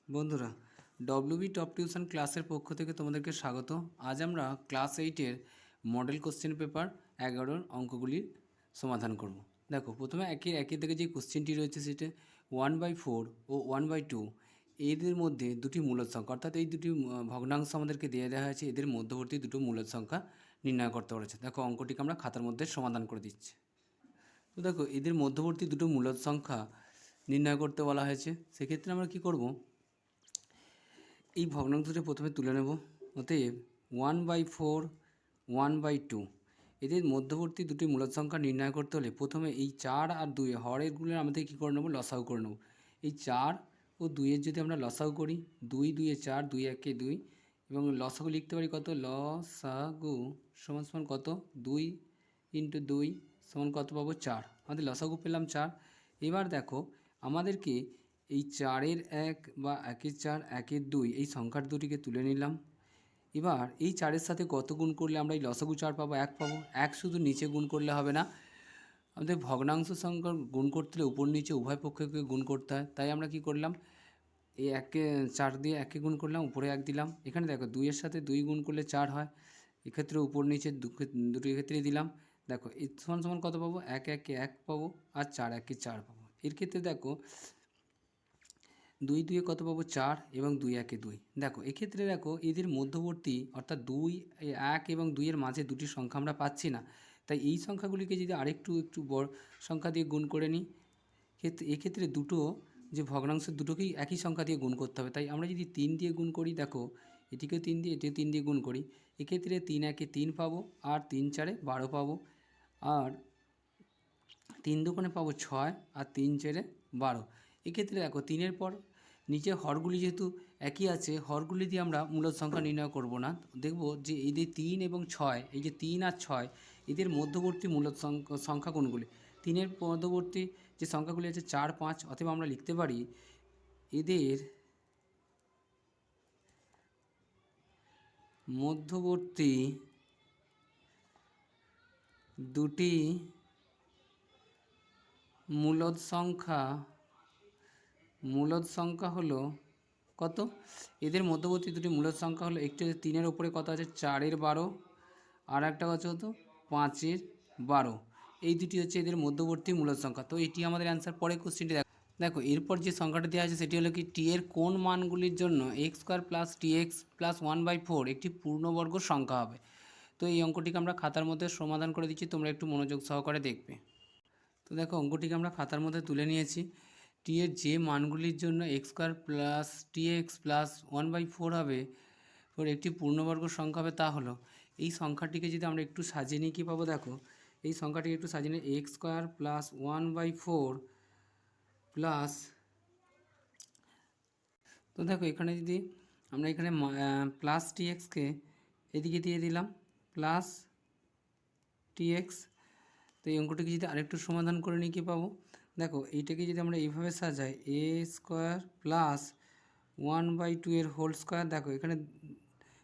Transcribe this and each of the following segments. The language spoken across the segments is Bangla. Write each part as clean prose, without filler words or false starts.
বন্ধুরা, ডব্লিউবি টপ টিউশন ক্লাসের পক্ষ থেকে তোমাদেরকে স্বাগত। আজ আমরা ক্লাস 8-এর মডেল কোশ্চেন পেপার 11-র অঙ্কগুলির সমাধান করব। দেখো, প্রথমে একের থেকে যে কোশ্চেনটি রয়েছে সেটা 1/4 ও 1/2 এদের মধ্যে দুটি মূলদ সংখ্যা, অর্থাৎ এই দুটি ভগ্নাংশ আমাদেরকে দিয়ে দেওয়া হয়েছে। এদের মধ্যবর্তী দুটো মূলদ সংখ্যা নির্ণয় করতে বলেছে। দেখো, অঙ্কটিকে আমরা খাতার মধ্যে সমাধান করে দিচ্ছি। তো দেখো, এদের মধ্যবর্তী দুটো মূলদ সংখ্যা নির্ণয় করতে বলা হয়েছে। সেক্ষেত্রে আমরা কি করব, এই ভগ্নাংশটি প্রথমে তুলে নেব। অতএব 1/4 1/2 এদের মধ্যবর্তী দুটি মূলদ সংখ্যা নির্ণয় করতে হলে প্রথমে এই 4 আর 2 হরেরগুলো আমাদের কী করে নেব, লসাগু করে নেব। এই 4 ও 2-এর যদি আমরা লসাগু করি, 2 2 এ 4, 2 1 এ 2, এবং লসাগু লিখতে পারি কত, লসাগু সমান সমান কত, 2 × 2 সমান কত পাবো, 4। আমাদের লসাগু পেলাম 4। এবার দেখো, আমাদেরকে এই 4-এর 1 বা 1-এর 4 1-এর 2 এই সংখ্যার দুটিকে তুলে নিলাম। এবার এই 4-এর সাথে কত গুণ করলে আমরা এই লসাগু 4 পাবো, 1 পাবো। 1 শুধু নিচে গুণ করলে হবে না, আমাদের ভগ্নাংশ সংখ্যা গুণ করতে হলে উপর নিচে উভয় পক্ষকে গুণ করতে হয়। তাই আমরা কি করলাম, এই 4 দিয়ে 1কে গুণ করলাম, উপরে 1 দিলাম। এখানে দেখো, 2-এর সাথে 2 গুণ করলে 4 হয়, এক্ষেত্রে উপর নিচে দুটি ক্ষেত্রেই দিলাম। দেখো, এই সমান সমান কত পাবো, 1 1 1 পাবো, আর 4 1 4 পাবো। এর ক্ষেত্রে দেখো, 2 2 কত পাবো, 4, এবং 2 1 2। দেখো, এক্ষেত্রে দেখো, এদের মধ্যবর্তী অর্থাৎ 2 1 এবং 2-এর মাঝে দুটি সংখ্যা আমরা পাচ্ছি না। তাই এই সংখ্যাগুলিকে যদি একটু বড় সংখ্যা দিয়ে গুণ করে নিই, এক্ষেত্রে দুটো যে ভগ্নাংশের দুটোকেই একই সংখ্যা দিয়ে গুণ করতে হবে। তাই আমরা যদি 3 দিয়ে গুণ করি, দেখো এটিকেও 3 দিয়ে, এটিও 3 দিয়ে গুণ করি, এক্ষেত্রে 3 1 3 পাবো, আর 3 4 12 পাবো, আর 3 2 পাবো 6, আর 3 4 12। এক্ষেত্রে দেখো, 3-এর পর নিচে হরগুলি যেহেতু একই আছে, হরগুলি দিয়ে আমরা মূলদ সংখ্যা নির্ণয় করব না। দেখব যে এই যে 3 এবং 6, এই যে 3 আর 6 এদের মধ্যবর্তী মূলদ সংখ্যা কোনগুলি। 3-এর মধ্যবর্তী যে সংখ্যাগুলি আছে 4 5, অথবা আমরা লিখতে পারি এদের মধ্যবর্তী দুটি মূলদ সংখ্যা হলো কত, এদের মধ্যবর্তী দুটি মূলদ সংখ্যা হলো, একটি 3-এর উপরে কত আছে, 4-এর 12, আর একটা হচ্ছে কত, 5-এর 12। এই দুটি হচ্ছে এদের মধ্যবর্তী মূলদ সংখ্যা। তো এটি আমাদের অ্যান্সার। পরে কোশ্চেনটি দেখো, এরপর যে সংখ্যাটা দেওয়া আছে সেটি হলো কি, টি এর কোন মানগুলির জন্য x² + tx + 1/4 একটি পূর্ণবর্গ সংখ্যা হবে। তো এই অঙ্কটিকে আমরা খাতার মধ্যে সমাধান করে দিচ্ছি, তোমরা একটু মনোযোগ সহকারে দেখবে। তো দেখো, অঙ্কটিকে আমরা খাতার মধ্যে তুলে নিয়েছি। টি এর যে মানগুলির জন্য x² + tx + 1/4 হবে, ওর একটি পূর্ণবর্গ সংখ্যা হবে, তা হলো এই সংখ্যাটিকে যদি আমরা একটু সাজিয়ে নিই, কী পাবো, দেখো এই সংখ্যাটিকে একটু সাজিয়ে নিই, x² + 1/4 প্লাস, তো দেখো এখানে যদি আমরা এখানে প্লাস টিএক্সকে এদিকে দিয়ে দিলাম, প্লাস টিএক্স। তো এই অঙ্কটিকে যদি আরেকটু সমাধান করে নিই, কী পাবো, দেখো এইটাকে যদি আমরা এইভাবে সাজাই, a² + 1/2 এর হোল স্কোয়ার। দেখো, এখানে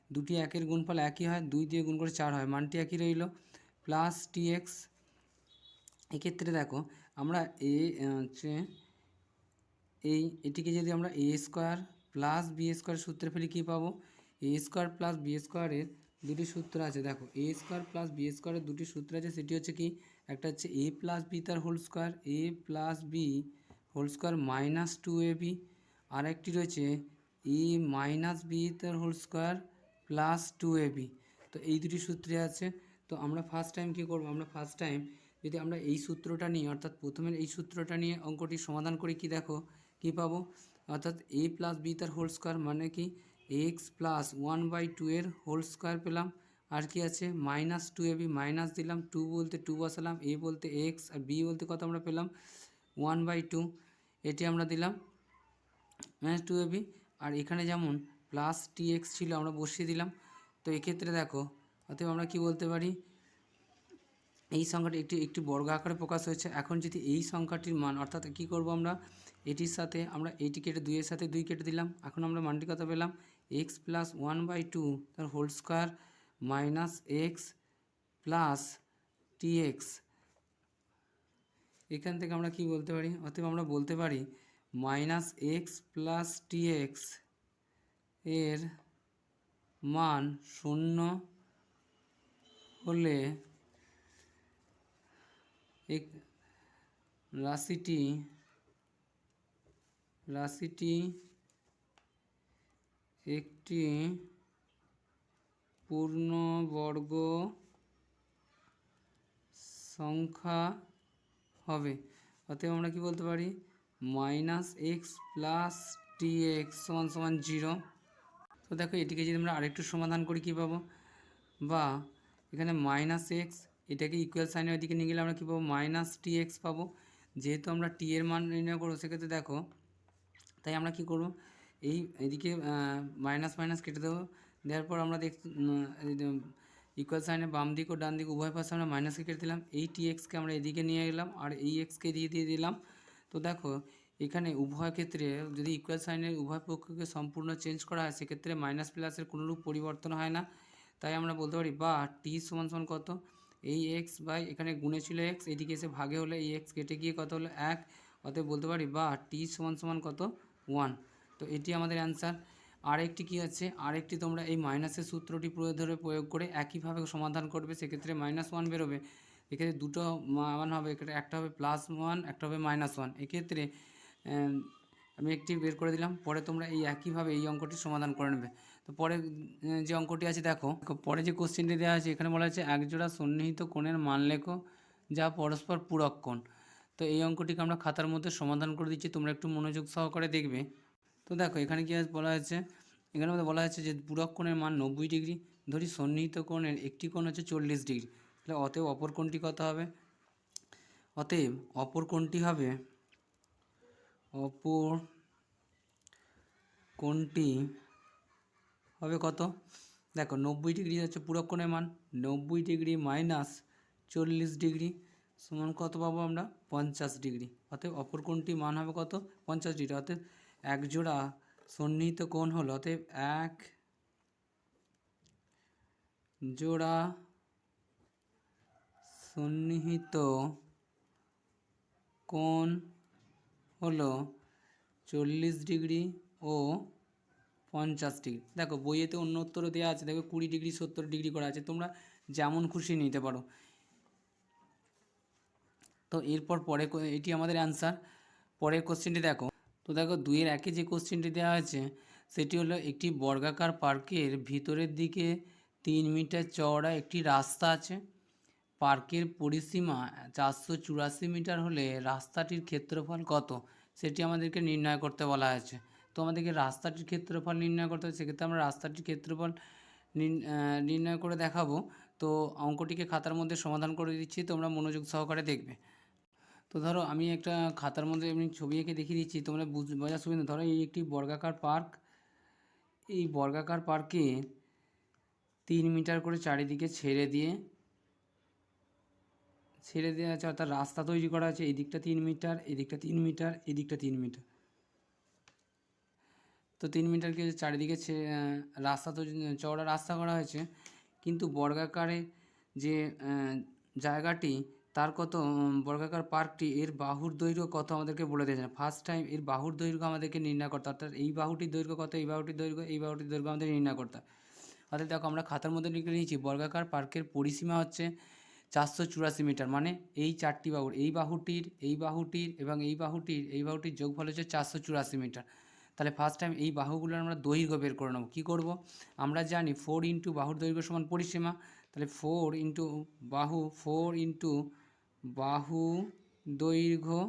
দুটি একের গুণফল একই হয়, 2 দিয়ে গুণ করে 4 হয়, মানটি একই রইল, প্লাস টিএক্স। এক্ষেত্রে দেখো, আমরা এটিকে যদি আমরা a² + b² সূত্রে ফেলি, কী পাবো, a² + b² দুটি সূত্র আছে। দেখো, a² + b² দুটি সূত্র আছে, সেটি হচ্ছে কি, একটা হচ্ছে a + b তার whole square, a + b whole square -2ab, আর একটি রয়েছে a - b তার হোল স্কোয়ার +2ab। তো এই দুটি সূত্রে আছে। তো আমরা ফার্স্ট টাইম কী করবো, যদি আমরা এই সূত্রটা নিই, অর্থাৎ প্রথমের এই সূত্রটা নিয়ে অঙ্কটি সমাধান করি, কি দেখো কী পাবো, অর্থাৎ a + b তার হোল স্কোয়ার মানে কি x + 1/2 এর হোল স্কোয়ার পেলাম, আর কি আছে -2ab, মাইনাস দিলাম, 2 বলতে 2 বসালাম, a বলতে x, আর b বলতে কত আমরা পেলাম 1/2, এটি আমরা দিলাম -2ab। আর এখানে যেমন প্লাস tx ছিল আমরা বসিয়ে দিলাম। তো এক্ষেত্রে দেখো, অতএব আমরা কি বলতে পারি, এই সংখ্যাটি একটি বর্গ আকারে প্রকাশ হয়েছে। এখন যদি এই সংখ্যাটির মান, অর্থাৎ কী করব, আমরা এটির সাথে আমরা এইটি কেটে 2-এর সাথে 2 কেটে দিলাম। এখন আমরা মানটি কত পেলাম, x + 1/2 তার হোল স্কোয়ার -x + tx। এখান থেকে আমরা কি বলতে পারি, অতএব আমরা বলতে পারি minus x plus T X এর মান 0 হলে রাশিটি একটি পূর্ণবর্গ সংখ্যা হবে। অতএব আমরা কি বলতে পারি, minus x plus T X সমান সমান 0। তো দেখো এটিকে যদি আমরা আরেকটু সমাধান করি কী পাবো, বা এখানে মাইনাস এক্স এটাকে ইকুয়াল সাইনের ওইদিকে নিয়ে গেলে আমরা কী পাবো, মাইনাস টি এক্স পাবো। যেহেতু আমরা টি এর মান নির্ণয় করবো সেক্ষেত্রে দেখো, তাই আমরা কি করব, এইদিকে মাইনাস মাইনাস কেটে দেবো। দেওয়ার পর আমরা ইকুয়াল সাইনে বাম দিক ও ডান দিক উভয় পাশে আমরা মাইনাসকে কেটে দিলাম। এই টি এক্সকে আমরা এদিকে নিয়ে গেলাম আর এই এক্সকে দিয়ে দিলাম। তো দেখো এখানে উভয় ক্ষেত্রে যদি ইকুয়াল সাইনের উভয় পক্ষকে সম্পূর্ণ চেঞ্জ করা হয় সেক্ষেত্রে মাইনাস প্লাসের কোনোরূপ পরিবর্তন হয় না। তাই আমরা বলতে পারি বা টি সমান সমান কত, এই এক্স বাই এখানে গুণে ছিল এক্স, এদিকে এসে ভাগে হলে এই এক্স কেটে গিয়ে কত হলো 1। অতএব বলতে পারি বা টি সমান সমান কত, 1। তো এটি আমাদের অ্যান্সার। আরেকটি কী আছে, আরেকটি তোমরা এই মাইনাসের সূত্রটি প্রয়োগ করে একইভাবে সমাধান করবে। সেক্ষেত্রে -1 বেরোবে। এক্ষেত্রে দুটো মান হবে, একটা হবে +1, একটা হবে -1। এক্ষেত্রে আমি একটি বের করে দিলাম। পরে তোমরা এই একইভাবে এই অঙ্কটি সমাধান করে নেবে। তো পরে যে অঙ্কটি আছে দেখো, পরে যে কোশ্চেনটি দেওয়া আছে এখানে বলা আছে একজোড়া সন্নিহিত কোণের মান লেখো যা পরস্পর পূরক কোণ। তো এই অঙ্কটিকে আমরা খাতার মধ্যে সমাধান করে দিচ্ছি, তোমরা একটু মনোযোগ সহকারে দেখবে। তো দেখো এখানে কি বলা হয়েছে, এখানে মধ্যে বলা হয়েছে যে পূরক কোণের মান 90 ডিগ্রি। ধরি সন্নিহিত কোণের একটি কোণ হচ্ছে 40 ডিগ্রি। তাহলে অতএব অপর কোণটি কত হবে, অতএব অপর কোণটি হবে কত, দেখো 90 ডিগ্রি হচ্ছে পূরক কোণের মান, 90 ডিগ্রি মাইনাস 40 ডিগ্রি সমান কত পাবো আমরা, 50 ডিগ্রি। অতএব অপর কোণটির মান হবে কত, 50 ডিগ্রি। অতএব এক জোড়া সন্নিহিত কোণ হলো, অতএব এক জোড়া সন্নিহিত কোণ হলো 40 ডিগ্রি ও 50 ডিগ্রি। দেখো বইয়েতে অন্য উত্তরও দেওয়া আছে, দেখো 20 ডিগ্রি 70 ডিগ্রি করা আছে, তোমরা যেমন খুশি নিতে পারো। তো এরপর এটি আমাদের অ্যান্সার। পরের কোশ্চেনটি দেখো, তো দেখো 2-এর 1-এ যে কোশ্চেনটি দেওয়া আছে সেটি হলো একটি বর্গাকার পার্কের ভিতরের দিকে 3 মিটার চওড়া একটি রাস্তা আছে। পার্কের পরিসীমা 484 মিটার হলে রাস্তাটির ক্ষেত্রফল কত, সেটি আমাদেরকে নির্ণয় করতে বলা হয়েছে। তো আমাদেরকে রাস্তাটির ক্ষেত্রফল নির্ণয় করতে হবে। সেক্ষেত্রে আমরা রাস্তাটির ক্ষেত্রফল নির্ণয় করে দেখাবো। তো অঙ্কটিকে খাতার মধ্যে সমাধান করে দিচ্ছি, তোমরা মনোযোগ সহকারে দেখবে। তো ধরো আমি একটা খাতার মধ্যে এমনি ছবি এঁকে দেখিয়ে দিচ্ছি, তোমরা বোঝার সুবিধা। ধরো এই একটি বর্গাকার পার্ক, এই বর্গাকার পার্কে 3 মিটার করে চারিদিকে ছেড়ে দেওয়া আছে, অর্থাৎ রাস্তা তৈরি করা আছে। এই দিকটা 3 মিটার, এদিকটা 3 মিটার, এদিকটা 3 মিটার। তো 3 মিটারকে চারিদিকে রাস্তা তৈরি, চওড়া রাস্তা করা হয়েছে। কিন্তু বর্গাকারে যে জায়গাটি তার কত, বর্গাকার পার্কটি এর বাহুর দৈর্ঘ্য কত আমাদেরকে বলে দিয়েছে। ফার্স্ট টাইম এর বাহুর দৈর্ঘ্য আমাদেরকে নির্ণয় করতে, অর্থাৎ এই বাহুটির দৈর্ঘ্য কত, এই বাহুটির দৈর্ঘ্য আমাদের নির্ণয় করতে। অর্থাৎ দেখো আমরা খাতার মধ্যে লিখে নিয়েছি বর্গাকার পার্কের পরিসীমা হচ্ছে 484 মিটার, মানে এই চারটি বাহুর, এই বাহুটির এবং এই বাহুটির যোগফল হচ্ছে 484 মিটার। তাহলে ফার্স্ট টাইম এই বাহুগুলোর আমরা দৈর্ঘ্য বের করে নেব। কী করব, আমরা জানি 4 ইন্টু বাহুর দৈর্ঘ্য সমান পরিসীমা। তাহলে 4 ইন্টু বাহু দৈর্ঘ্য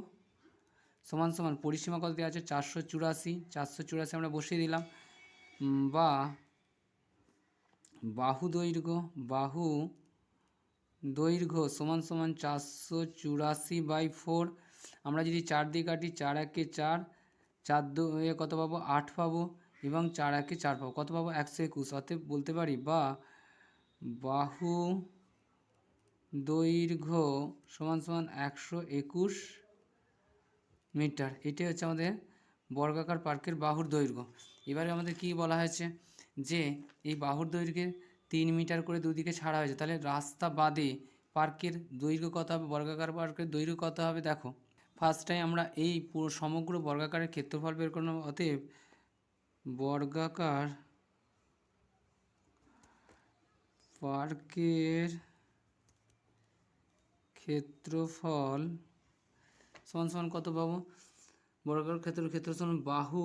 সমান পরিসীমা কত দেওয়া আছে, 484 আমরা বসিয়ে দিলাম। বা বাহু দৈর্ঘ্য সমান 484/4। আমরা যদি 4 দিয়ে কাটি, 4 একে 4, 4 2 কত পাবো, 8 পাবো, এবং 4 একে 4 পাবো, কত পাবো, 121। অতএব বলতে পারি বা বাহু দৈর্ঘ্য সমান 121 মিটার। এটাই হচ্ছে আমাদের বর্গাকার পার্কের বাহুর দৈর্ঘ্য। এবারে আমাদের কি বলা হয়েছে যে এই বাহুর দৈর্ঘ্যে 3 মিটার করে দুদিকে ছাড়া হয়েছে। তাহলে রাস্তা বাদে পার্কের দৈর্ঘ্য কত হবে, বর্গাকার পার্কের দৈর্ঘ্য কত হবে, দেখো ফার্স্টে আমরা এই পুরো সমগ্র বর্গাকারের ক্ষেত্রফল বের করলাম। অতএব বর্গাকার পার্কের ক্ষেত্রফল সমান সমান কত পাবো? বর্গাকার ক্ষেত্রফল সমান বাহু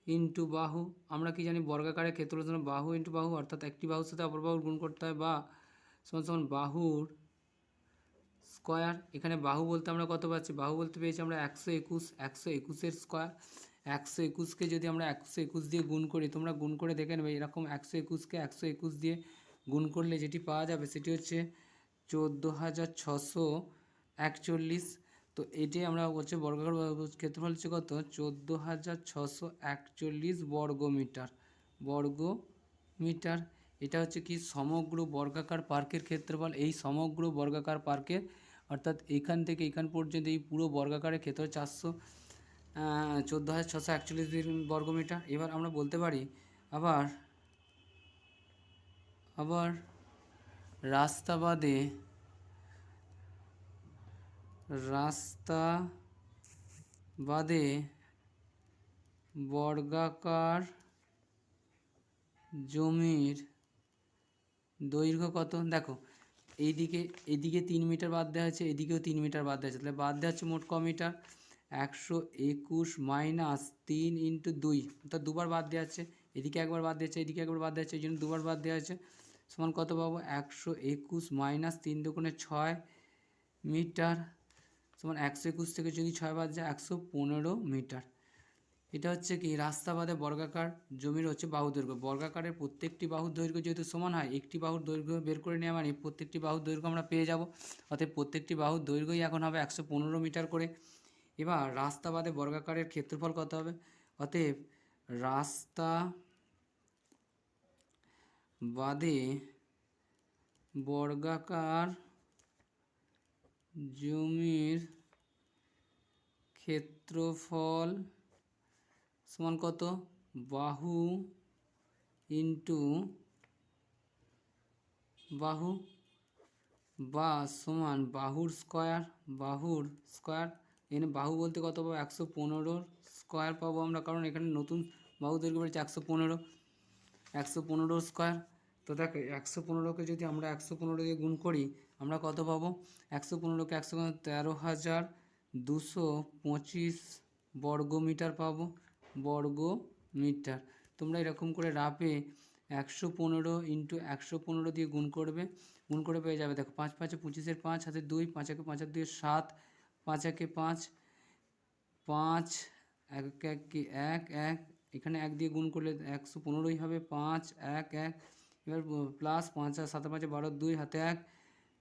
ইন্টু বাহু। আমরা কি জানি বর্গাকারের ক্ষেত্রফল সমান বাহু ইন্টু বাহু, অর্থাৎ একটি বাহুর সাথে অপর বাহুর গুণ করতে হয়, বা সমান সমান বাহুর স্কোয়ার। এখানে বাহু বলতে আমরা কত পাচ্ছি? বাহু বলতে পেয়েছি আমরা 121। 121-এর স্কোয়ার, 121-কে যদি আমরা 121 দিয়ে গুণ করি, তোমরা গুণ করে দেখে নেবে, এরকম 121-কে 121 দিয়ে গুণ করলে যেটি পাওয়া যাবে সেটি হচ্ছে 14,641। তো এটাই আমরা হচ্ছে বর্গাকার ক্ষেত্রফল হচ্ছে কত? 14,641 বর্গমিটার। এটা হচ্ছে কি সমগ্র বর্গাকার পার্কের ক্ষেত্রফল। এই সমগ্র বর্গাকার পার্কের অর্থাৎ এইখান থেকে এইখান পর্যন্ত এই পুরো বর্গাকারের ক্ষেত্র 14,641 বর্গমিটার। এবার আমরা বলতে পারি আবার রাস্তা বাদে বর্গাকার জমির দৈর্ঘ্য কত? দেখো এদিকে 3 মিটার বাদ দেওয়া হয়েছে, এদিকেও 3 মিটার বাদ দেওয়া হয়েছে, তাহলে বাদ দেওয়া হচ্ছে মোট ক মিটার? 121 মাইনাস 3 ইন্টু 2, অর্থাৎ দুবার বাদ দেওয়া হচ্ছে। এদিকে একবার বাদ দিয়েছে, এদিকে একবার বাদ দেওয়া হচ্ছে, এই জন্য দুবার বাদ দেওয়া হয়েছে। সমান কত পাবো? 121 মাইনাস 3 দুগুণে 6 মিটার সমান 121 থেকে যদি 6 বাদ যায় 115 মিটার। এটা হচ্ছে কি রাস্তা বাদে বর্গাকার জমির হচ্ছে বাহু দৈর্ঘ্য। বর্গাকারের প্রত্যেকটি বাহুর দৈর্ঘ্য যেহেতু সমান হয়, একটি বাহুর দৈর্ঘ্য বের করে নেওয়া মানে প্রত্যেকটি বাহুর দৈর্ঘ্য আমরা পেয়ে যাব। অতএব প্রত্যেকটি বাহুর দৈর্ঘ্যই এখন হবে 115 মিটার করে। এবার রাস্তা বাদে বর্গাকারের ক্ষেত্রফল কত হবে? অতএব রাস্তা বাদে বর্গাকার জমির ক্ষেত্রফল সমান কত? বাহু ইন্টু বাহু বা সমান বাহুর স্কোয়ার। এখানে বাহু বলতে কত পাবো? 115 স্কোয়ার পাবো আমরা, কারণ এখানে নতুন বাহু দৈর্ঘ্য বলেছে 115 স্কোয়ার। তো দেখো 115কে যদি আমরা 115 দিয়ে গুণ করি আমরা কত পাবো? 115কে 13,225 বর্গমিটার পাবো, বর্গমিটার। তোমরা এরকম করে রাফে 115 ইন্টু 115 দিয়ে গুণ করে পেয়ে যাবে। দেখো 5 5 25-এর 5 হাতে 2, 5 1 5 2 7, 5 1 5, 5 1 1 1, এখানে 1 দিয়ে গুণ করলে 115ই হবে। 5 1 1, এবার প্লাস 5 আর 7 5 12, 2 হাতে 1,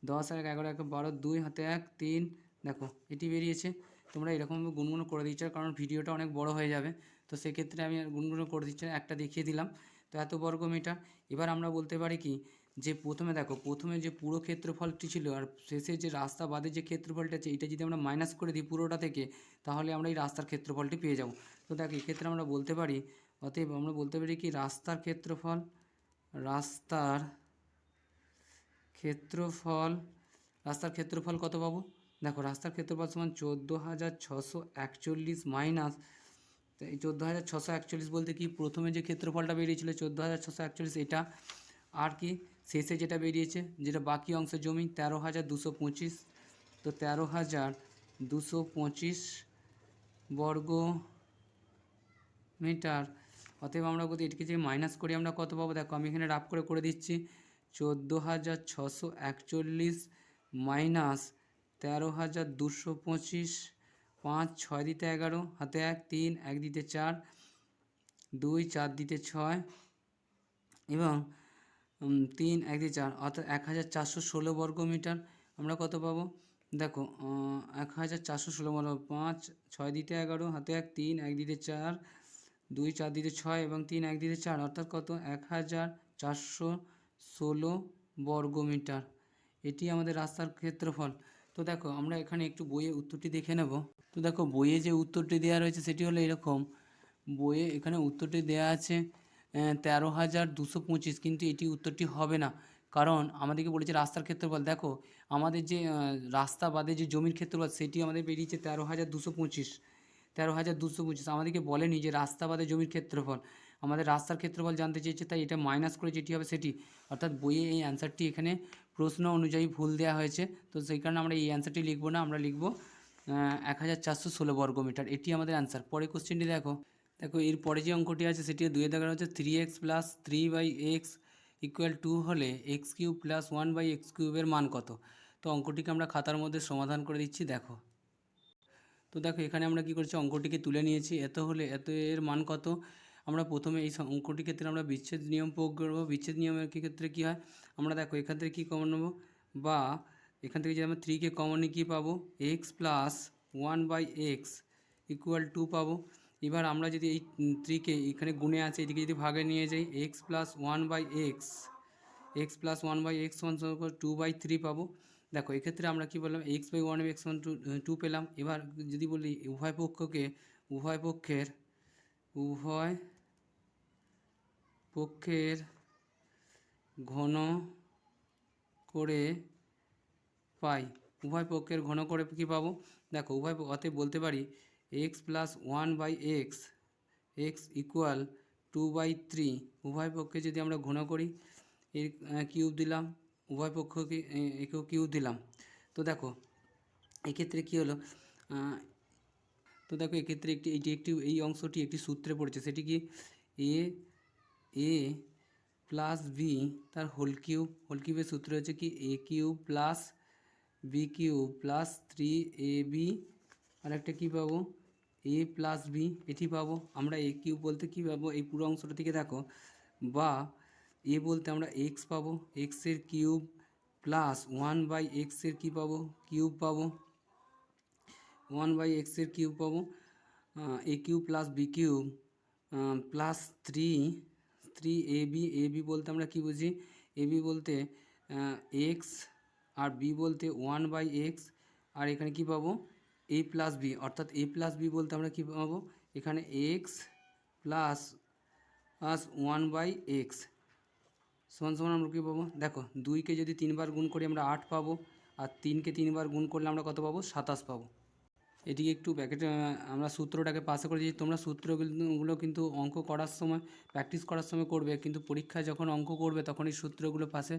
10 আর 11 1 12, 2 হাতে 1 3। দেখো এটি বেরিয়েছে। তোমরা এরকমভাবে গুণগুলো করে দিচ্ছ, কারণ ভিডিওটা অনেক বড় হয়ে যাবে, তো সেক্ষেত্রে আমি গুণগুলো করে দিচ্ছি না, একটা দেখিয়ে দিলাম। তো এত বর্গমিটার। এবার আমরা বলতে পারি কি যে প্রথমে যে পুরো ক্ষেত্রফলটি ছিল আর শেষে যে রাস্তা বাদে যে ক্ষেত্রফলটা আছে, এটা যদি আমরা মাইনাস করে দিই পুরোটা থেকে, তাহলে আমরা এই রাস্তার ক্ষেত্রফলটি পেয়ে যাব। তো দেখো এক্ষেত্রে আমরা বলতে পারি, অতএব আমরা বলতে পারি কি রাস্তার ক্ষেত্রফল কত পাবো? দেখো রাস্তার ক্ষেত্রফল সমান 14,641 মাইনাস, এই 14,641 বলতে কি প্রথমে যে ক্ষেত্রফলটা বেরিয়েছিল 14,641 এটা, আর কি শেষে যেটা বেরিয়েছে যেটা বাকি অংশের জমি 13,225। তো 13,225 বর্গ মিটার। অতএব আমরা যদি এটিকে যদি মাইনাস করি আমরা কত পাবো? দেখো আমি এখানে রাফ করে দিচ্ছি। 14,641 মাইনাস 13,225, 5 6 দিতে 11 হাতে 1 3 1 দিতে 4 2 4 দিতে 6 এবং 3 1 দিতে 4, অর্থাৎ 1,416 বর্গমিটার। আমরা কত পাবো? দেখো 1,416 বলো, 5 6 দিতে 11 হাতে 1 3 1 দিতে 4 2 4 দিতে 6 এবং 3 1 দিতে 4, অর্থাৎ কত? 1,416 বর্গমিটার। এটি আমাদের রাস্তার ক্ষেত্রফল। তো দেখো আমরা এখানে একটু বইয়ে উত্তরটি দেখে নেব। তো দেখো বইয়ে যে উত্তরটি দেওয়া রয়েছে সেটি হলো এরকম। বইয়ে এখানে উত্তরটি দেওয়া আছে 13,225, কিন্তু এটি উত্তরটি হবে না, কারণ আমাদেরকে বলেছে রাস্তার ক্ষেত্রফল। দেখো আমাদের যে রাস্তা বাদে যে জমির ক্ষেত্রফল সেটি আমাদের বেরিয়েছে 13,225। 13,225 আমাদেরকে বলেনি যে রাস্তা বাদে জমির ক্ষেত্রফল, আমাদের রাস্তার ক্ষেত্রফল জানতে চেয়েছে, তাই এটা মাইনাস করে যেটি হবে সেটি, অর্থাৎ বইয়ে এই অ্যান্সারটি এখানে প্রশ্ন অনুযায়ী ভুল দেওয়া হয়েছে। তো সেই কারণে আমরা এই অ্যান্সারটি লিখব না, আমরা লিখব 1416 বর্গমিটার, এটি আমাদের অ্যান্সার। পরে কোশ্চেনটি দেখো, এর পরে যে অঙ্কটি আছে সেটি 2 দেখানো হচ্ছে 3x প্লাস 3/x ইকুয়াল 2 হলে x কিউব প্লাস 1/x কিউবের মান কত। তো অঙ্কটিকে আমরা খাতার মধ্যে সমাধান করে দিচ্ছি। দেখো তো দেখো এখানে আমরা কি করছি, অঙ্কটিকে তুলে নিয়েছি, এত হলে এত এর মান কত। আমরা প্রথমে এই অঙ্কটির ক্ষেত্রে আমরা বিচ্ছেদ নিয়ম প্রয়োগ করবো। বিচ্ছেদ নিয়মের ক্ষেত্রে কী হয়, আমরা দেখো এখান থেকে কী কমন নেবো, বা এখান থেকে যদি আমরা 3কে কমন নিয়ে কী পাবো, x প্লাস 1/x ইকুয়াল 2 পাবো। এবার আমরা যদি এই 3কে এখানে গুণে আছে এদিকে যদি ভাগে নিয়ে যাই, x প্লাস 1/x সমান 2/3 পাবো। দেখো এক্ষেত্রে আমরা কি বললাম, x/1x সমান 2 পেলাম। এবার যদি বলি উভয় পক্ষের ঘন করে পাই, উভয় পক্ষের ঘন করে কী পাবো, দেখো অতএব বলতে পারি x প্লাস 1/x ইকুয়াল 2/3। উভয় পক্ষে যদি আমরা ঘন করি, এর কিউব দিলাম, উভয় পক্ষকে একেও কিউব দিলাম। তো দেখো এক্ষেত্রে কী হলো, তো দেখো এক্ষেত্রে এই অংশটি একটি সূত্রে পড়েছে, সেটি কি এ প্লাস বি তার হোল কিউবের সূত্র হচ্ছে কি a cube plus b cube plus 3ab, আর একটা কী পাবো, a প্লাস বি, এটি পাবো। আমরা a কিউব বলতে কী পাবো, এই পুরো অংশটা থেকে দেখো, বা a বলতে আমরা x পাবো, এক্সের কিউব প্লাস 1/x এর কী পাবো, কিউব পাবো, 1/x এর কিউব পাবো, a cube plus b cube plus 3ab বলতে আমরা কি বুঝি, ab বলতে x আর b বলতে 1/x, আর এখানে কি পাবো a প্লাস বি, অর্থাৎ a প্লাস বি বলতে আমরা কি পাবো, এখানে x প্লাস 1/x সমান সমান আমরা কী পাবো, দেখো 2কে যদি 3বার গুণ করি আমরা 8 পাবো, আর 3কে 3বার গুণ করলে আমরা কত পাবো, 27 পাবো। এটিকে একটু ব্যাকেটে আমরা সূত্রটাকে পাশে করে দিয়েছি। তোমরা সূত্রগুলো কিন্তু অঙ্ক করার সময় প্র্যাকটিস করার সময় করবে, কিন্তু পরীক্ষায় যখন অঙ্ক করবে তখন এই সূত্রগুলো পাশে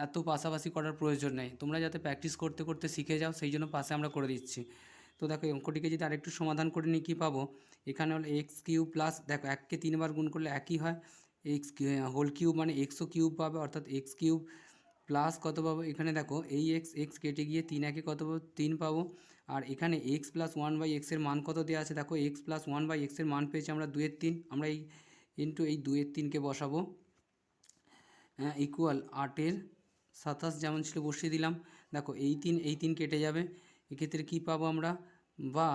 এত পাশাপাশি করার প্রয়োজন নেই। তোমরা যাতে প্র্যাকটিস করতে করতে শিখে যাও সেই জন্য পাশে আমরা করে দিচ্ছি। তো দেখো এই অঙ্কটিকে যদি আরেকটু সমাধান করে নিই কী পাবো, এখানে হলো x কিউব প্লাস, দেখো 1কে 3বার গুণ করলে একই হয়, এক্স হোল কিউব মানে এক্সও কিউব পাবে, অর্থাৎ এক্স কিউব প্লাস কত পাবো, এখানে দেখো এই এক্স কেটে গিয়ে 3 একে কত পাবো, 3 পাবো। আর এখানে এক্স প্লাস 1/x এর মান কত দেওয়া আছে, দেখো এক্স প্লাস 1/x এর মান পেয়েছি আমরা 2/3, আমরা এই ইন্টু এই 2/3কে বসাবো, ইকুয়াল 8/27 যেমন ছিল বসিয়ে দিলাম। দেখো এই 3 কেটে যাবে, এক্ষেত্রে কী পাবো আমরা, বা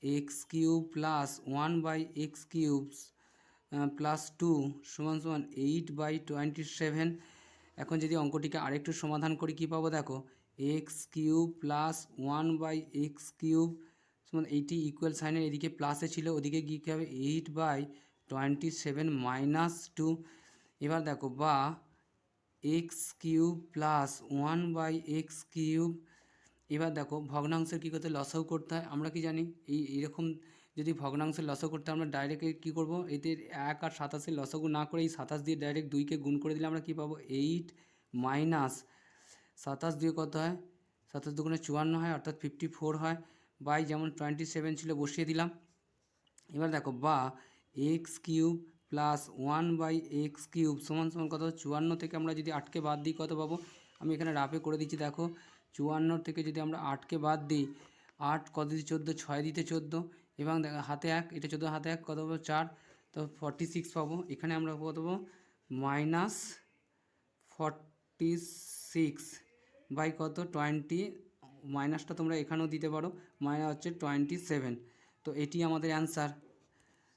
x cube plus 1/x cube plus 2 সমান 8/27। এখন যদি অঙ্কটিকে আরেকটু সমাধান করি কী পাবো, দেখো x cube plus 1/x cube সমান এইটি ইকুয়াল সাইনের এদিকে প্লাসে ছিল, ওদিকে গিয়ে কী হবে 8/27 মাইনাস 2। এবার দেখো বা x cube plus 1/x cube, এবার দেখো ভগ্নাংশের কী করতে, লসাগু করতে হয়। আমরা কি জানি এইরকম যদি ভগ্নাংশের লসাগু করতে আমরা ডাইরেক্ট কী করবো, এতে 1 আর 27 লসাগু না করে এই 27 দিয়ে ডাইরেক্ট 2কে গুণ করে দিলে আমরা কী পাবো, 8 মাইনাস 27 দিয়ে কত হয়, 27 দুগুণে 54 হয়, অর্থাৎ 54 হয়, বাই যেমন 27 ছিল বসিয়ে দিলাম। এবার দেখো বা x cube plus 1/x cube সমান সমান কত, 54 থেকে আমরা যদি 8কে বাদ দিই কত পাবো, আমি এখানে রাফে করে দিচ্ছি। দেখো 54 থেকে যদি আমরা 8কে বাদ দিই, 8 কত দিতে 14, 6 দিতে 14, এবং দেখো হাতে 1, এটা 14 হাতে 1 কত পাবো 4, তো 46 পাবো। এখানে আমরা কত পাবো, -46 বাই কত 20, মাইনাসটা তোমরা এখানেও দিতে পারো, মাইনাস হচ্ছে 27। তো এটি আমাদের অ্যান্সার।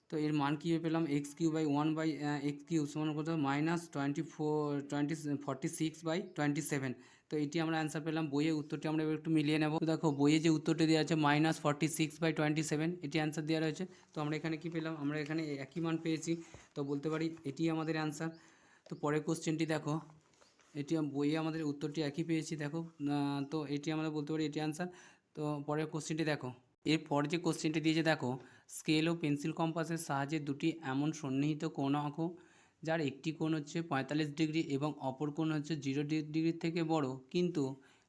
তো এর মান কী পেলাম, x cube by 1/x cube সমান কত, -46/27। তো এটি আমরা অ্যান্সার পেলাম। বইয়ের উত্তরটি আমরা এবার একটু মিলিয়ে নেব। তো দেখো বইয়ে যে উত্তরটি দেওয়া আছে -46/27, এটি অ্যান্সার দেওয়া রয়েছে। তো আমরা এখানে কি পেলাম, আমরা এখানে একই মান পেয়েছি, তো বলতে পারি এটি আমাদের অ্যান্সার। তো পরের কোশ্চেনটি দেখো, এটি বইয়ে আমাদের উত্তরটি একই পেয়েছি দেখো। তো এটি আমরা বলতে পারি এটি অ্যান্সার। তো পরের কোশ্চেনটি দেখো, এরপর যে কোশ্চেনটি দিয়েছে দেখো, স্কেল ও পেন্সিল কম্পাসের সাহায্যে দুটি এমন সন্নিহিত কোণ আঁকো যার একটি কোণ হচ্ছে 45 ডিগ্রি এবং অপর কোণ হচ্ছে 0 ডিগ্রির থেকে বড় কিন্তু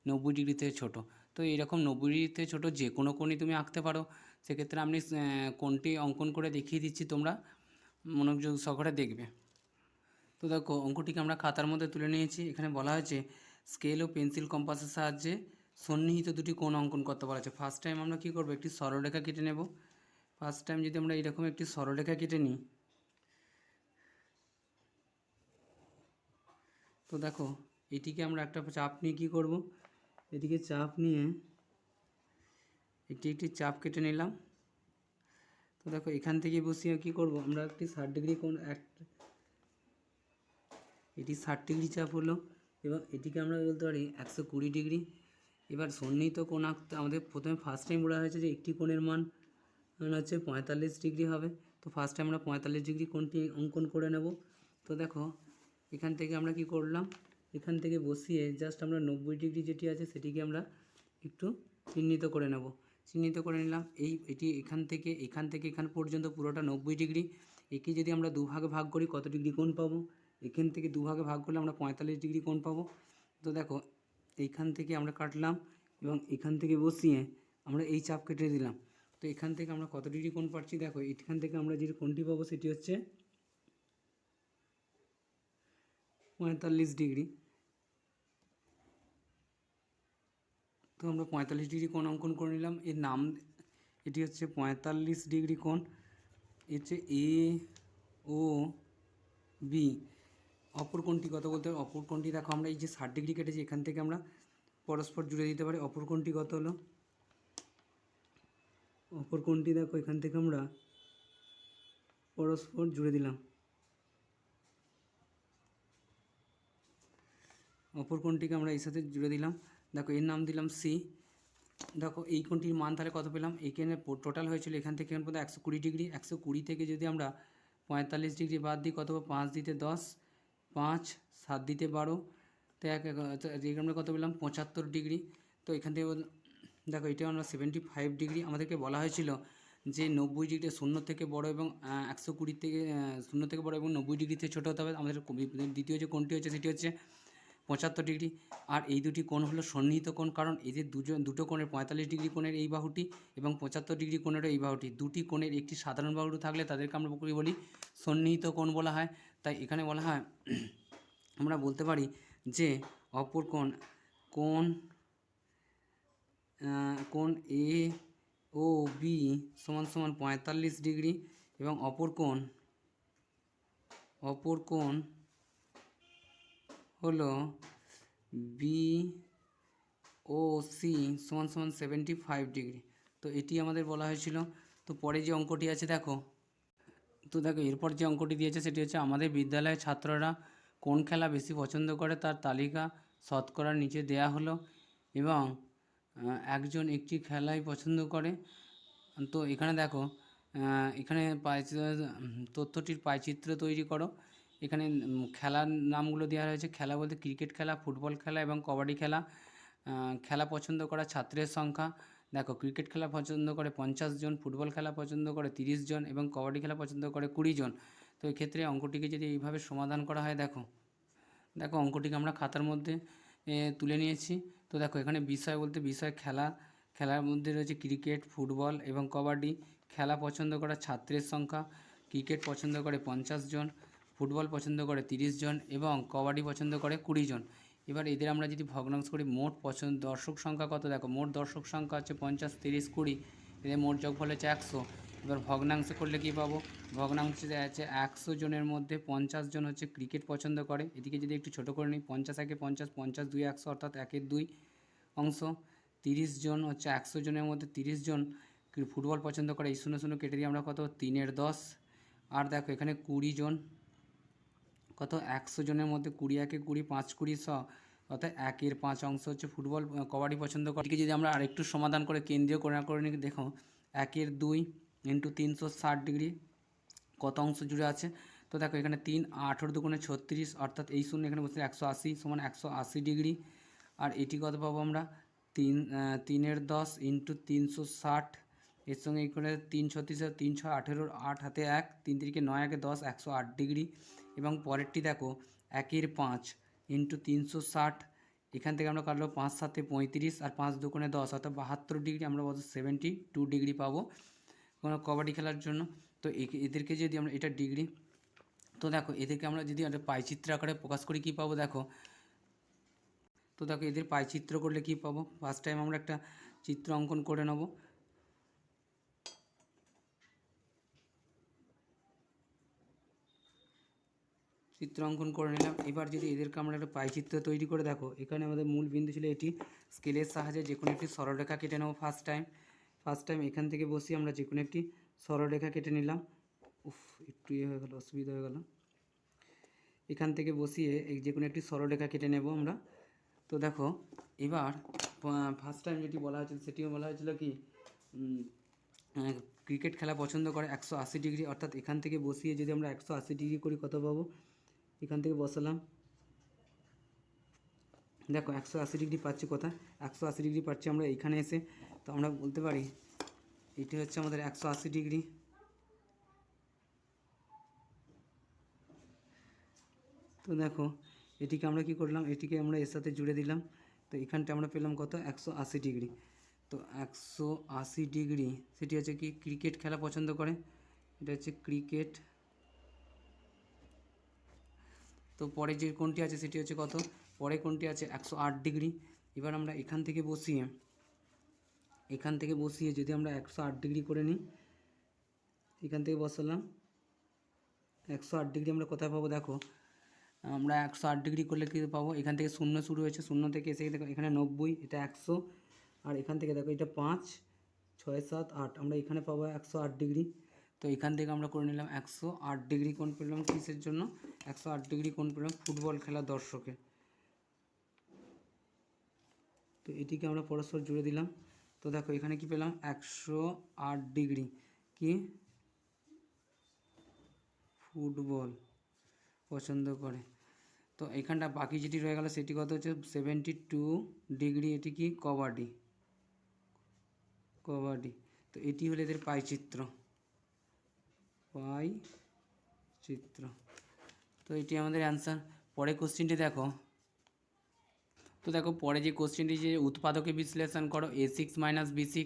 90 ডিগ্রি থেকে ছোট। তো এইরকম 90 ডিগ্রি থেকে ছোটো যে কোনো কোণই তুমি আঁকতে পারো। সেক্ষেত্রে আমি কোণটি অঙ্কন করে দেখিয়ে দিচ্ছি, তোমরা মনোযোগ সহকারে দেখবে। তো দেখো অঙ্কটিকে আমরা খাতার মধ্যে তুলে নিয়েছি। এখানে বলা হয়েছে স্কেল ও পেন্সিল কম্পাসের সাহায্যে সন্নিহিত দুটি কোণ অঙ্কন করতে বলা হয়েছে। ফার্স্ট টাইম আমরা কী করবো, একটি সরলরেখা কেটে নেব। ফার্স্ট টাইম যদি আমরা এরকম একটি সরলরেখা কেটে নিই, তো দেখো এটিকে আমরা একটা চাপ নিয়ে কী করব, এটিকে চাপ নিয়ে একটি চাপ কেটে নিলাম। তো দেখো এখান থেকে বসিয়ে কী করব, আমরা একটি 60 ডিগ্রি কোণ এটি 60 ডিগ্রি চাপ হলো এবং এটিকে আমরা বলতে পারি 120 ডিগ্রি। এবার সন্নিহিত কোণ আঁকতে আমাদের প্রথমে ফার্স্ট টাইম বলা হয়েছে যে একটি কোণের মান হচ্ছে 45 ডিগ্রি হবে। তো ফার্স্টে আমরা 45 ডিগ্রি কোণটি অঙ্কন করে নেব। তো দেখো এখান থেকে আমরা কি করলাম, এখান থেকে বসিয়ে জাস্ট আমরা 90 ডিগ্রি যেটি আছে সেটিকে আমরা একটু চিহ্নিত করে নেব। চিহ্নিত করে নিলাম। এটি এখান থেকে এখান পর্যন্ত পুরোটা 90 ডিগ্রি। একে যদি আমরা দুভাগে ভাগ করি কত ডিগ্রি কোণ পাবো, এখান থেকে দুভাগে ভাগ করলে আমরা 45 ডিগ্রি কোণ পাবো। তো দেখো এইখান থেকে আমরা কাটলাম এবং এখান থেকে বসিয়ে আমরা এই চাপ কেটে দিলাম। তো এখান থেকে আমরা কত ডিগ্রি কোণ পাচ্ছি, দেখো এখান থেকে আমরা যে কোণটি পাবো সেটি হচ্ছে 45 ডিগ্রি। তো আমরা 45 ডিগ্রি কোণ অঙ্কন করে নিলাম। এর নাম এটি হচ্ছে 45 ডিগ্রি কোণ। হচ্ছে এ ও বি। অপর কোণটি কত বলতে হবে, অপর কোণটি দেখো আমরা এই যে 60 ডিগ্রি কেটেছি এখান থেকে আমরা পরস্পর জুড়ে দিতে পারি। অপর কোণটি কত হলো, অপর কোণটি দেখো এখান থেকে আমরা পরস্পর জুড়ে দিলাম। অপর কোণটিকে আমরা এর সাথে জুড়ে দিলাম। দেখো এর নাম দিলাম সি। দেখো এই কোণটির মান তাহলে কত পেলাম, এইখানে টোটাল হয়েছিল এখান থেকে এখান পর্যন্ত 120 ডিগ্রি। 120 থেকে যদি আমরা 45 ডিগ্রি বাদ দিই কত, 5 দিতে 10, 5 7 দিতে 12, তো এখানে কত পেলাম 75 ডিগ্রি। তো এখান থেকে দেখো এটা আমরা 75 ডিগ্রি। আমাদেরকে বলা হয়েছিল যে 90 ডিগ্রি শূন্য থেকে বড় এবং 120 থেকে শূন্য থেকে বড় এবং 90 ডিগ্রি থেকে ছোটো হতে হবে। আমাদের দ্বিতীয় যে কোণটি হচ্ছে সেটি হচ্ছে 75 ডিগ্রি। আর এই দুটি কোণ হলো সন্নিহিত কোণ, কারণ এদের দুটো কোণের 45 ডিগ্রি কোণের এই বাহুটি এবং 75 ডিগ্রি কোণেরও এই বাহুটি, দুটি কোণের একটি সাধারণ বাহু থাকলে তাদেরকে আমরা বলি সন্নিহিত কোণ বলা হয়। তাই এখানে বলা হয় আমরা বলতে পারি যে অপর কোণ এ ও বি সমান সমান 45 ডিগ্রি এবং অপর কোণ হলো বি ও সি সমান সমান 75 ডিগ্রি। তো এটি আমাদের বলা হয়েছিল। তো পরে যে অঙ্কটি আছে দেখো, তো দেখো এরপর যে অঙ্কটি দিয়েছে সেটি হচ্ছে আমাদের বিদ্যালয়ের ছাত্ররা কোন খেলা বেশি পছন্দ করে তার তালিকা শতকরার নিচে দেয়া হলো এবং একজন একটি খেলাই পছন্দ করে। তো এখানে দেখো এখানে তথ্যটির পাইচিত্র তৈরি করো। এখানে খেলার নামগুলো দেওয়া হয়েছে। খেলা বলতে ক্রিকেট খেলা, ফুটবল খেলা এবং কবাডি খেলা। খেলা পছন্দ করা ছাত্রের সংখ্যা, দেখো ক্রিকেট খেলা পছন্দ করে 50 জন, ফুটবল খেলা পছন্দ করে 30 জন এবং কবাডি খেলা পছন্দ করে 20 জন। তো এক্ষেত্রে অঙ্কটিকে যদি এইভাবে সমাধান করা হয়, দেখো অঙ্কটিকে আমরা খাতার মধ্যে তুলে নিয়েছি। তো দেখো এখানে বিষয় বলতে বিষয় খেলার মধ্যে রয়েছে ক্রিকেট, ফুটবল এবং কবাডি। খেলা পছন্দ করা ছাত্রের সংখ্যা, ক্রিকেট পছন্দ করে 50 জন, ফুটবল পছন্দ করে 30 জন এবং কবাডি পছন্দ করে 20 জন। এবার এদের আমরা যদি ভগ্নাংশ করি, মোট দর্শক সংখ্যা কত, দেখো মোট দর্শক সংখ্যা হচ্ছে 50, 30, 20, এদের মোট যোগফল হচ্ছে 100। এবার ভগ্নাংশ করলে কী পাবো, ভগ্নাংশে দেখা যাচ্ছে 100 জনের মধ্যে 50 জন হচ্ছে ক্রিকেট পছন্দ করে। এদিকে যদি একটু ছোটো করে নিই, 50 একে 50, 50 2 100 অর্থাৎ 1/2 অংশ। 30 জন হচ্ছে 100 জনের মধ্যে 30 জন ফুটবল পছন্দ করে। এই 0 0 কেটে দিই আমরা কত, 3/10। আর দেখো এখানে 20 জন, কত 100 জনের মধ্যে 20 একে 20, 5 20 100 অর্থাৎ 1/5 অংশ হচ্ছে ফুটবল কবাডি পছন্দ করে। এটিকে যদি আমরা আরেকটু সমাধান করে কেন্দ্রীয় করে নিই, দেখো 1/2 × 360 ডিগ্রি কত অংশ জুড়ে আছে। তো তো দেখো এখানে 3 18 দুগুণে 36, অর্থাৎ এই শূন্য এখানে বসে 180 সমান 180 ডিগ্রি। আর এটি কত পাবো আমরা, 3 10 ইন্টু 360, এর সঙ্গে এই করে 3 36 3 6 18, 8 হাতে 1, 3 3 9 1 10, 108 ডিগ্রি। এবং পরেরটি দেখো 1 5 ইন্টু 360, এখান থেকে আমরা কাটলো 5 7 35 আর 5 দুগুণে 10, অর্থাৎ 72 ডিগ্রি। আমরা বলতে 72 ডিগ্রি পাবো কোনো কবাডি খেলার জন্য। তো এদেরকে যদি আমরা, এটা ডিগ্রি, তো দেখো এদেরকে আমরা যদি একটা পাইচিত্র আকারে প্রকাশ করি কী পাবো দেখো। তো দেখো এদের পাইচিত্র করলে কী পাবো, ফার্স্ট টাইম আমরা একটা চিত্র অঙ্কন করে নেব। চিত্র অঙ্কন করে নিলাম। এবার যদি এদেরকে আমরা একটা পাইচিত্র তৈরি করে, দেখো এখানে আমাদের মূল বিন্দু ছিল এটি, স্কেলের সাহায্যে যে কোনো একটি সরলরেখা কেটে নেবো। ফার্স্ট টাইম এখান থেকে বসিয়ে আমরা যে কোনো একটি সরলরেখা কেটে নিলাম। একটু ইয়ে হয়ে গেল, অসুবিধা হয়ে গেল। এখান থেকে বসিয়ে এই যে কোনো একটি সরলরেখা কেটে নেব আমরা। তো দেখো এবার ফার্স্ট টাইম যেটি বলা হয়েছিল সেটিও বলা হয়েছিল কি, ক্রিকেট খেলা পছন্দ করে 180 ডিগ্রি, অর্থাৎ এখান থেকে বসিয়ে যদি আমরা 180 ডিগ্রি করি কত পাবো, এখান থেকে বসালাম, দেখো 180 ডিগ্রি পাচ্ছি কোথায়, 180 ডিগ্রি পাচ্ছি আমরা এইখানে এসে। তো আমরা বলতে পারি এটি হচ্ছে আমাদের 180 ডিগ্রি। তো দেখো এটিকে আমরা কি করলাম, এটিকে আমরা এর সাথে জুড়ে দিলাম। তো এখানটা আমরা পেলাম কত, 180 ডিগ্রি। তো 180 ডিগ্রি সেটি হচ্ছে কি, ক্রিকেট খেলা পছন্দ করে, এটা হচ্ছে ক্রিকেট। তো পরে যে কোণটি আছে সেটি হচ্ছে কত, পরে কোণটি আছে 108 ডিগ্রি। এবার আমরা এখান থেকে বসিয়ে যদি আমরা 108 ডিগ্রি করে নিই, এখান থেকে বসালাম 108 ডিগ্রি, আমরা কোথায় পাবো দেখো, আমরা 108 ডিগ্রি করলে কী পাবো, এখান থেকে শূন্য শুরু হয়েছে, শূন্য থেকে এসে দেখো এখানে 90, এটা 100, আর এখান থেকে দেখো এটা 5 6 7 8, আমরা এখানে পাবো 108 ডিগ্রি। তো এখান থেকে আমরা করে নিলাম 108 ডিগ্রি কোণ পেলাম, কিসের জন্য, 108 ডিগ্রি কোণ পেলাম ফুটবল খেলার দর্শকের। তো এটিকে আমরা পরস্পর জুড়ে দিলাম। তো দেখো এখানে কি পেলাম, 108 ডিগ্রি কি ফুটবল পছন্দ করে। তো এখানটা বাকি যেটি রয়ে গেল সেটি কত হচ্ছে 72 ডিগ্রি, এটি কি কবাডি। তো এটি হলো এদের পাইচিত্র। তো এটি আমাদের অ্যান্সার। পরে কোশ্চেনটি দেখো। তো দেখো পরে যে কোশ্চেনটি, যে উৎপাদকে বিশ্লেষণ করো A6 - B6,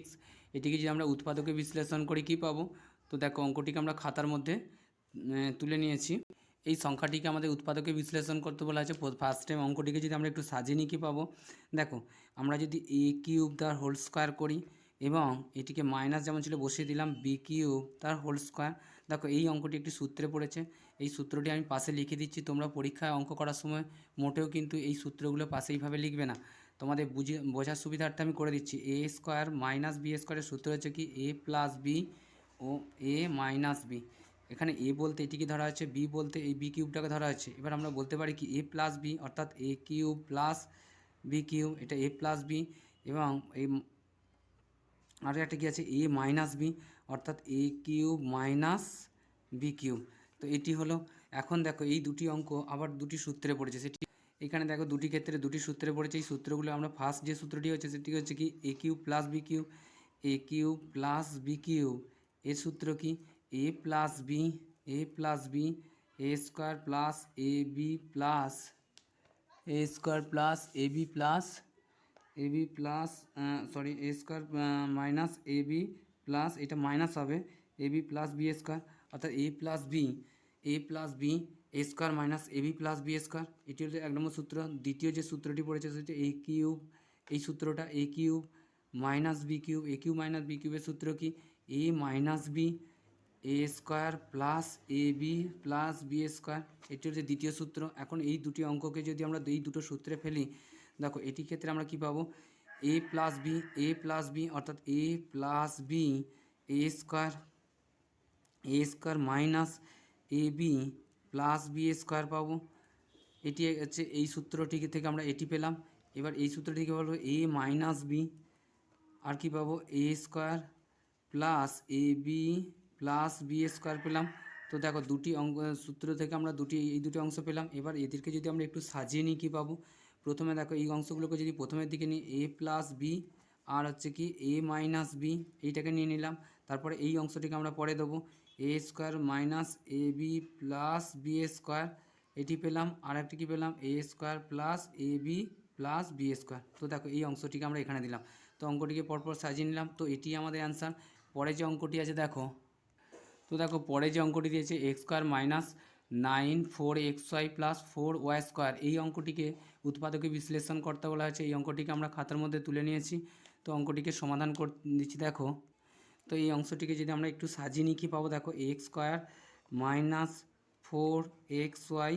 এটিকে যদি আমরা উৎপাদকে বিশ্লেষণ করি কী পাবো। তো দেখো অঙ্কটিকে আমরা খাতার মধ্যে তুলে নিয়েছি। এই সংখ্যাটিকে আমাদের উৎপাদকে বিশ্লেষণ করতে বলা আছে। ফার্স্ট টাইম অঙ্কটিকে যদি আমরা একটু সাজিয়ে নিই কী পাবো, দেখো আমরা যদি A³ তার হোল স্কোয়ার করি এবং এটিকে মাইনাস যেমন ছিল বসিয়ে দিলাম B³ তার হোল স্কোয়ার। দেখো এই অঙ্কটি একটি সূত্রে পড়েছে, এই সূত্রটি আমি পাশে লিখে দিচ্ছি। তোমরা পরীক্ষায় অঙ্ক করার সময় মোটেও কিন্তু এই সূত্রগুলো পাশে এইভাবে লিখবে না, তোমাদের বোঝার সুবিধার্থে আমি করে দিচ্ছি। A² - B² সূত্র হচ্ছে কি A+B ও A - B। এখানে A বলতে এটিকে ধরা হচ্ছে, B বলতে এই B³ ধরা হচ্ছে। এবার আমরা বলতে পারি কি A+B, অর্থাৎ A³ + B³, এটা A+B। এবং এই আর একটা কি আছে A - B, অর্থাৎ A³ - B³। তো এটি হলো। এখন দেখো এই দুটি অঙ্ক আবার দুটি সূত্রে পড়েছে, সেটি এখানে দেখো দুটি ক্ষেত্রে দুটি সূত্রে পড়েছে। এই সূত্রগুলো আমরা ফার্স্ট যে সূত্রটি হচ্ছে সেটি হচ্ছে কি A³ + B³ এর সূত্র কি A+B A² + AB প্লাস এটা মাইনাস হবে AB + B², অর্থাৎ A+B A² - AB + B²। এটি হচ্ছে 1 নম্বর সূত্র। দ্বিতীয় যে সূত্রটি পড়েছে সেটি A³, এই সূত্রটা A³ - B³ A³ - B³ এর সূত্র কি A - B A² + AB + B²। এটি হচ্ছে দ্বিতীয় সূত্র। এখন এই দুটি অঙ্ককে যদি আমরা এই দুটো সূত্রে ফেলি, দেখো এটির ক্ষেত্রে আমরা কি পাবো A+B অর্থাৎ A+B A² - AB + B² পাবো। এটি হচ্ছে এই সূত্রটি থেকে আমরা এটি পেলাম। এবার এই সূত্রটিকে বলবো A - B, আর কি পাবো A² + AB + B² পেলাম। তো দেখো দুটি সূত্র থেকে আমরা এই দুটি অংশ পেলাম। এবার এদেরকে যদি আমরা একটু সাজিয়ে নিই কী পাবো? প্রথমে দেখো এই অংশগুলোকে যদি প্রথমের দিকে নিই a প্লাস বি আর হচ্ছে কি a মাইনাস বি, এইটাকে নিয়ে নিলাম। তারপরে এই অংশটিকে আমরা পরে দেবো a square minus a b plus b square, এটি পেলাম। আর একটা কী পেলাম? a square plus a b plus b square. তো দেখো এই অংশটিকে আমরা এখানে দিলাম। তো অঙ্কটিকে পরপর সাজিয়ে নিলাম। তো এটি আমাদের অ্যান্সার। পরে যে অঙ্কটি আছে দেখো, তো দেখো পরে যে অঙ্কটি দিয়েছে x square minus 9 4xy plus 4y square, এই অঙ্কটিকে উৎপাদকে বিশ্লেষণ করতে বলা হয়েছে। এই অঙ্কটিকে আমরা খাতার মধ্যে তুলে নিয়েছি। তো অঙ্কটিকে সমাধান দিচ্ছি দেখো। তো এই অংশটিকে যদি আমরা একটু সাজিয়ে নিই কী পাবো? দেখো x square minus 4xy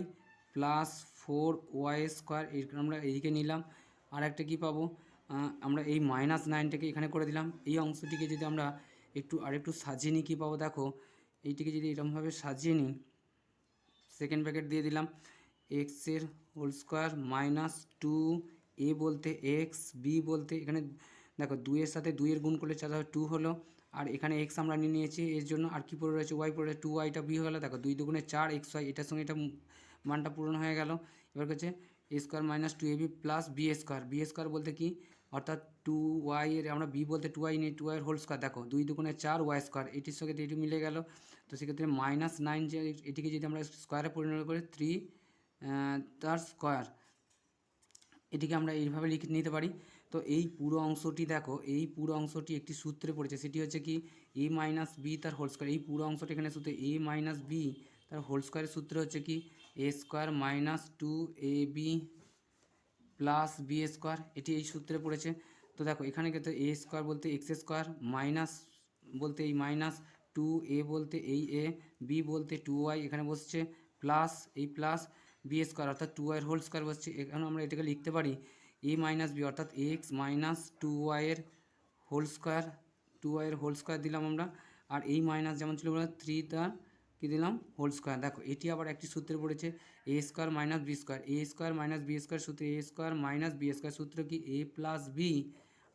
plus 4y square, আমরা এইদিকে নিলাম। আর একটা কী পাবো? আমরা এই -9টাকে এখানে করে দিলাম। এই অংশটিকে যদি আমরা আরেকটু সাজিয়ে নিই কী পাবো? দেখো এইটিকে যদি এরকমভাবে সাজিয়ে নিই, সেকেন্ড ব্র্যাকেট দিয়ে দিলাম এক্সের হোল স্কোয়ার মাইনাস 2a বলতে এক্স, বি বলতে এখানে দেখো 2-এর সাথে 2-এর গুণ করলে 4 হয় 2 হলো। আর এখানে এক্স আমরা নিয়ে নিয়েছি এর জন্য। আর কি পড়ে রয়েছে? ওয়াই পড়ে রয়েছে। 2yটা বি হয়ে গেলো। দেখো 2 দুগুণে 4xy, এটার সঙ্গে এটা মানটা পূরণ হয়ে গেল। এবার হচ্ছে a square minus 2ab plus b square, b square বলতে কি? অর্থাৎ 2y এর আমরা বি বলতে 2y নিই, 2y এর হোল স্কোয়ার। দেখো 2 দুগুণে 4y স্কোয়ার, এটির সঙ্গে এটি মিলে গেল। তো সেক্ষেত্রে -9 যে এটিকে যদি আমরা স্কোয়ারে পরিণত করি 3 তার স্কোয়ার, এটিকে আমরা এইভাবে লিখে নিতে পারি। তো এই পুরো অংশটি দেখো, এই পুরো অংশটি একটি সূত্রে পড়েছে, সেটি হচ্ছে কি a মাইনাস বি তার হোল স্কোয়ার। এই পুরো অংশটি এখানে সূত্রে a মাইনাস বি তার হোল স্কোয়ারের সূত্র হচ্ছে কি a square minus 2ab plus b square, এটি এই সূত্রে পড়েছে। তো দেখো এখানে কিন্তু এ স্কোয়ার বলতে এক্স স্কোয়ার, মাইনাস বলতে এই মাইনাস 2a বলতে এই এ, বি বলতে 2y এখানে বসছে, প্লাস এই প্লাস বি স্কোয়ার অর্থাৎ 2y এর হোল স্কোয়ার বসছে। এখানে আমরা এটাকে লিখতে পারি a মাইনাস বি অর্থাৎ এক্স মাইনাস 2y এর হোল স্কোয়ার, 2y এর হোল স্কোয়ার দিলাম আমরা। আর এই মাইনাস যেমন ছিল 3 তার কী দিলাম? Whole square. দেখো এটি আবার একটি সূত্রে পড়েছে a square minus b square, a square minus b square সূত্রে a square minus b square সূত্র কি এ প্লাস বি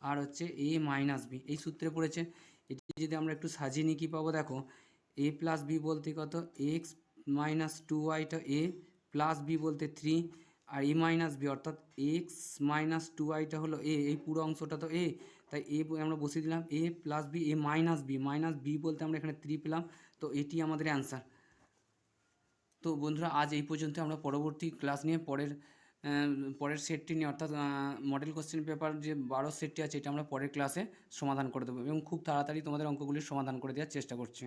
আর হচ্ছে এ মাইনাস বি, এই সূত্রে পড়েছে। এটি যদি আমরা একটু সাজিয়ে নিই কী পাবো? দেখো এ প্লাস বি বলতে কত? এক্স মাইনাস 2yটা এ প্লাস বি বলতে 3 আর এ মাইনাস বি অর্থাৎ এক্স মাইনাস 2yটা হলো এ, এই পুরো অংশটা তো এ, তাই এ আমরা বসিয়ে দিলাম এ plus B A minus B বলতে আমরা এখানে 3 পেলাম। তো এটি আমাদের অ্যান্সার। তো বন্ধুরা আজ এই পর্যন্ত। আমরা পরবর্তী ক্লাস নিয়ে পরের সেটটি নিয়ে অর্থাৎ মডেল কোশ্চেন পেপার যে 12 সেটটি আছে এটা আমরা পরের ক্লাসে সমাধান করে দেবো এবং খুব তাড়াতাড়ি তোমাদের অঙ্কগুলির সমাধান করে দেওয়ার চেষ্টা করছি।